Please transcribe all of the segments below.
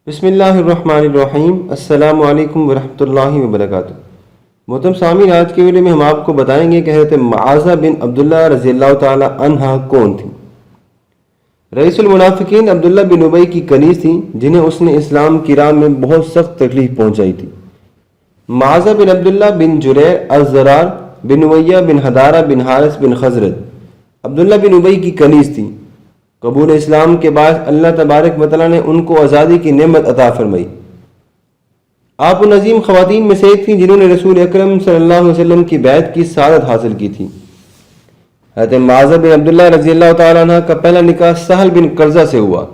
بسم اللہ الرحمن الرحیم۔ السلام علیکم ورحمۃ اللہ وبرکاتہ۔ محترم سامعین، آج کے ویڈیو میں ہم آپ کو بتائیں گے کہ حضرت معاذہ بن عبداللہ رضی اللہ تعالی عنہ کون تھی۔ رئیس المنافقین عبداللہ بن ابی کی کنیز تھیں، جنہیں اس نے اسلام کی راہ میں بہت سخت تکلیف پہنچائی تھی۔ معاذہ بن عبداللہ بن جریر الزرار بن امیہ بن حدارہ بن حارث بن خزرج عبداللہ بن ابی کی کنیز تھی۔ قبول اسلام کے بعد اللہ تبارک و تعالیٰ نے ان کو آزادی کی نعمت عطا فرمائی۔ آپ ان عظیم خواتین میں سے ایک تھیں جنہوں نے رسول اکرم صلی اللہ علیہ وسلم کی بیعت کی سعادت حاصل کی تھی۔ حضرت معاذہ بن عبداللہ رضی اللہ تعالیٰ عنہ کا پہلا نکاح سہل بن قرظہ سے ہوا۔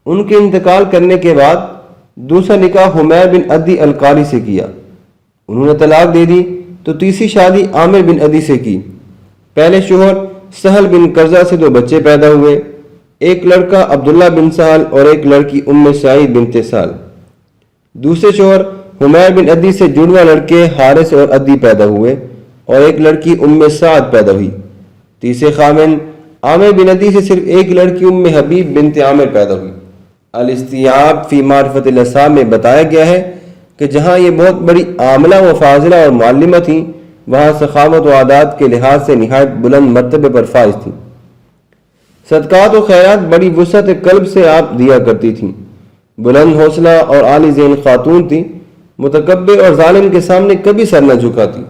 ان کے انتقال کرنے کے بعد دوسرا نکاح حمیر بن عدی القاری سے کیا۔ انہوں نے طلاق دے دی تو تیسری شادی عامر بن عدی سے کی۔ پہلے شوہر سہل بن قرظہ سے 2 بچے پیدا ہوئے، ایک لڑکا عبداللہ بن سہل اور ایک لڑکی سعید بنت سہل۔ دوسرے شوہر حمیر بن عدی سے جڑواں لڑکے حارث اور عدی پیدا ہوئے اور ایک لڑکی سعد پیدا ہوئی۔ تیسرے خامن عامر بن عدی سے صرف ایک لڑکی حبیب بنت عامر پیدا ہوئی۔ الاستیعاب فی معرفت الاصحاب میں بتایا گیا ہے کہ جہاں یہ بہت بڑی عاملہ و فاضلہ اور معلمہ تھیں، وہاں سخاوت و عادات کے لحاظ سے نہایت بلند مرتبے پر فائز تھیں۔ صدقات و خیرات بڑی وسعت قلب سے آپ دیا کرتی تھیں۔ بلند حوصلہ اور عالی ذہن خاتون تھیں۔ متکبر اور ظالم کے سامنے کبھی سر نہ جھکاتی۔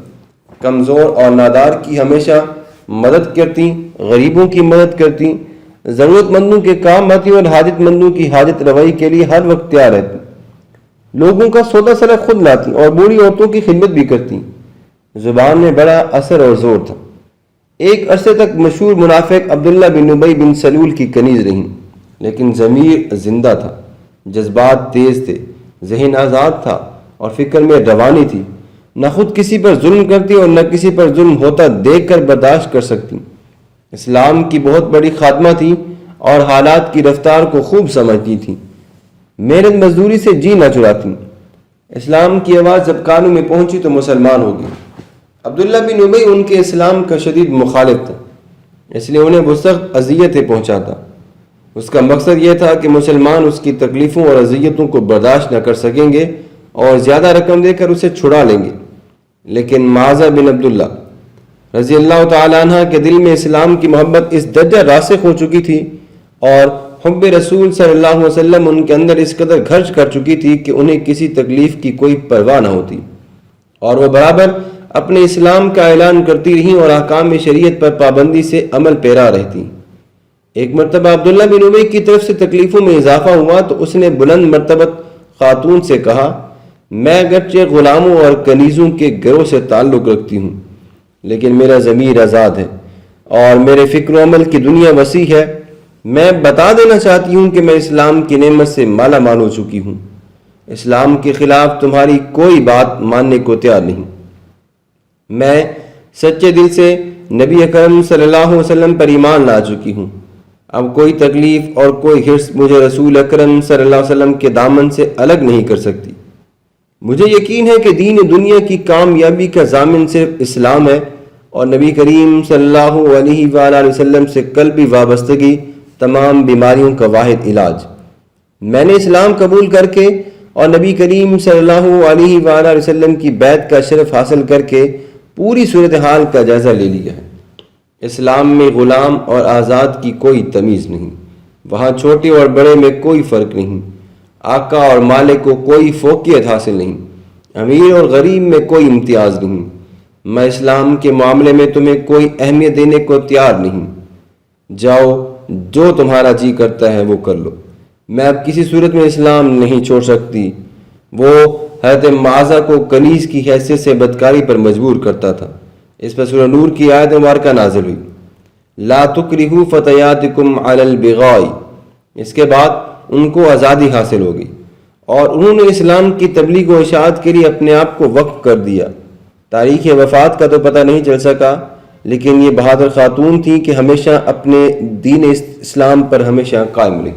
کمزور اور نادار کی ہمیشہ مدد کرتی، غریبوں کی مدد کرتی، ضرورت مندوں کے کام آتی اور حاجت مندوں کی حاجت روائی کے لیے ہر وقت تیار رہتی۔ لوگوں کا سودا سلف خود لاتی اور بوڑھی عورتوں کی خدمت بھی کرتی۔ زبان میں بڑا اثر اور زور تھا۔ ایک عرصے تک مشہور منافق عبداللہ بن ابی بن سلول کی کنیز رہیں، لیکن ضمیر زندہ تھا، جذبات تیز تھے، ذہن آزاد تھا اور فکر میں روانی تھی۔ نہ خود کسی پر ظلم کرتی اور نہ کسی پر ظلم ہوتا دیکھ کر برداشت کر سکتی۔ اسلام کی بہت بڑی خادمہ تھی اور حالات کی رفتار کو خوب سمجھتی تھی۔ محنت مزدوری سے جی نہ چراتی۔ اسلام کی آواز جب کانوں میں پہنچی تو مسلمان ہو گئی۔ عبداللہ بن ابی ان کے اسلام کا شدید مخالف تھا، اس لیے انہیں وہ سخت اذیتیں پہنچاتا۔ اس کا مقصد یہ تھا کہ مسلمان اس کی تکلیفوں اور اذیتوں کو برداشت نہ کر سکیں گے اور زیادہ رقم دے کر اسے چھڑا لیں گے۔ لیکن معاذہ بن عبداللہ رضی اللہ تعالی عنہ کے دل میں اسلام کی محبت اس درجہ راسخ ہو چکی تھی اور حب رسول صلی اللہ علیہ وسلم ان کے اندر اس قدر گھرچ کر چکی تھی کہ انہیں کسی تکلیف کی کوئی پرواہ نہ ہوتی، اور وہ برابر اپنے اسلام کا اعلان کرتی رہیں اور احکام شریعت پر پابندی سے عمل پیرا رہتی۔ ایک مرتبہ عبداللہ بن ابی کی طرف سے تکلیفوں میں اضافہ ہوا تو اس نے بلند مرتبت خاتون سے کہا، میں اگرچہ غلاموں اور کنیزوں کے گروہ سے تعلق رکھتی ہوں، لیکن میرا ضمیر آزاد ہے اور میرے فکر و عمل کی دنیا وسیع ہے۔ میں بتا دینا چاہتی ہوں کہ میں اسلام کی نعمت سے مالا مال ہو چکی ہوں۔ اسلام کے خلاف تمہاری کوئی بات ماننے کو تیار نہیں۔ میں سچے دل سے نبی اکرم صلی اللہ علیہ وسلم پر ایمان لا چکی ہوں۔ اب کوئی تکلیف اور کوئی حرص مجھے رسول اکرم صلی اللہ علیہ وسلم کے دامن سے الگ نہیں کر سکتی۔ مجھے یقین ہے کہ دین دنیا کی کامیابی کا ضامن صرف اسلام ہے اور نبی کریم صلی اللہ علیہ وآلہ وسلم سے قلبی وابستگی تمام بیماریوں کا واحد علاج۔ میں نے اسلام قبول کر کے اور نبی کریم صلی اللہ علیہ وآلہ وسلم کی بیعت کا شرف حاصل کر کے پوری صورتحال کا جائزہ لے لیا ہے۔ اسلام میں غلام اور آزاد کی کوئی تمیز نہیں، وہاں چھوٹے اور بڑے میں کوئی فرق نہیں، آقا اور مالک کو کوئی فوقیت حاصل نہیں، امیر اور غریب میں کوئی امتیاز نہیں۔ میں اسلام کے معاملے میں تمہیں کوئی اہمیت دینے کو تیار نہیں۔ جاؤ، جو تمہارا جی کرتا ہے وہ کر لو، میں اب کسی صورت میں اسلام نہیں چھوڑ سکتی۔ وہ حضرت معاذہ کو کنیز کی حیثیت سے بدکاری پر مجبور کرتا تھا۔ اس پر سورہ نور کی آیت مبارکہ نازل ہوئی، لا تکرہوا فتیاتکم علی البغاء۔ اس کے بعد ان کو آزادی حاصل ہو گئی اور انہوں نے اسلام کی تبلیغ و اشاعت کے لیے اپنے آپ کو وقف کر دیا۔ تاریخ وفات کا تو پتہ نہیں چل سکا، لیکن یہ بہادر خاتون تھی کہ ہمیشہ اپنے دین اسلام پر ہمیشہ قائم رہی۔